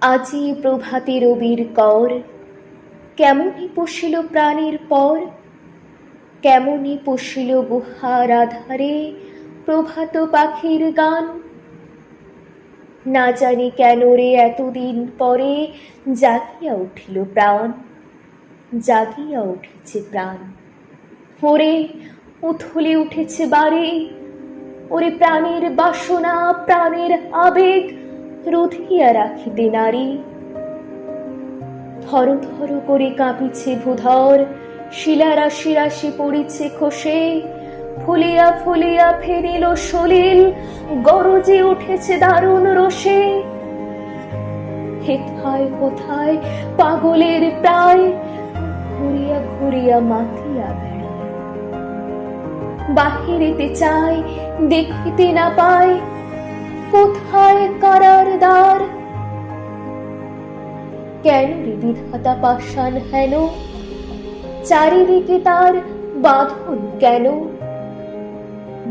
আজি প্রভাতে রবির কর, কেমনি পশিল প্রাণের পর, কেমনি পশিল গুহার আধারে প্রভাত পাখির গান। না জানি কেন রে এতদিন পরে জাগিয়া উঠিল প্রাণ, জাগিয়া উঠেছে প্রাণ। ওরে উথলে উঠেছে বারে, ওরে প্রাণের বাসনা প্রাণের আবেগ রুধিয়া রাখিতে নারী। থর থর করে কাঁপিছে ভূধর, শিলা রাশি রাশি পড়িছে খসে, ফুলিয়া ফুলিয়া ফেরিল সলিল, গরজে উঠেছে দারুণ রোষে। হেথায় কোথায় পাগলের প্রায়, ঘুরিয়া ঘুরিয়া মাতিয়া বেড়ায়। বাহিরেতে চায় দেখিতে না পায়, কোথায় কারার দ্বার। কেন রে বিধাতা পাষাণ হেন, চারিদিকে তার বাঁধন কেন?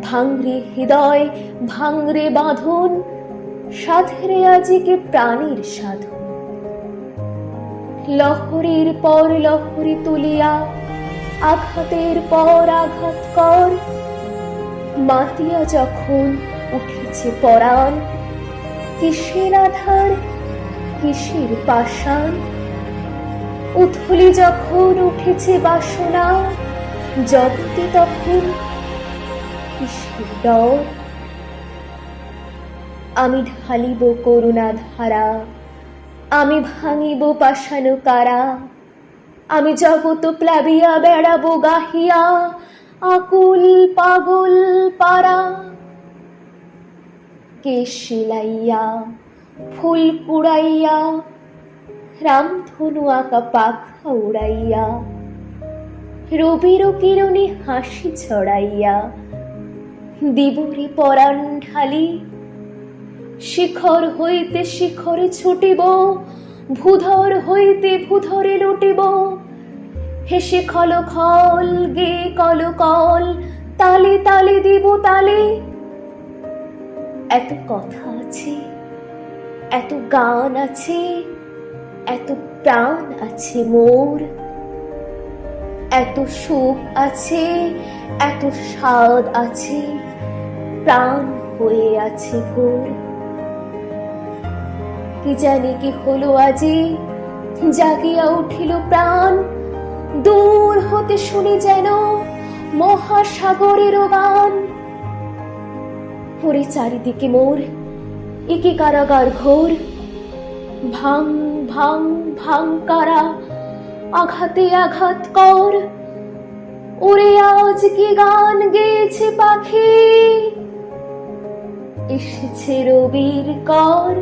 ভাঙরে হৃদয় ভাঙরে বাঁধন, সাধরে আজিকে প্রাণীর সাধন। লহরীর পর লহরী তুলিয়া, আঘাতের পর আঘাত কর। মাতিয়া যখন উঠেছে পরাণ, কিসের আধার কিসের পাষাণ। উথলি যখন উঠেছে বাসনা, জগতে তখন কিসের ডর। আমি ঢালিব করুণা ধারা, আমি ভাঙিব পাষাণ কারা। আমি জগৎ প্লাবিয়া বেড়াবো গাহিয়া, আকুল পাগল পারা। কেশ শিলাইয়া ফুল কুড়াইয়া, রামধনু আঁকা পাখা উড়াইয়া, রবির কিরণে হাসি ছড়াইয়া দিবরে পরাণ ঢালি। শিখর হইতে শিখরে ছুটিব, ভূধর হইতে ভূধরে লুটিব। হেসে খল খল গে কল কল, তালে তালে দিব তালে। এত কথা আছে, এত গান আছে, এত প্রাণ আছে মোর। এত সুখ আছে, এত স্বাদ আছে, প্রাণ হয়ে আছে ভোর। কি জানি কি হলো আজি, জাগিয়া উঠিল প্রাণ। দূর হতে শুনি যেন মহাসাগরের গান। ওরে চারিদিকে মোর একে কারাগার ঘোর। ভাঙ ভাঙ ভাঙ কারা, আঘাতে আঘাত কর। ওরে আজ কি গান গেয়েছে পাখি, এসেছে রবির কর।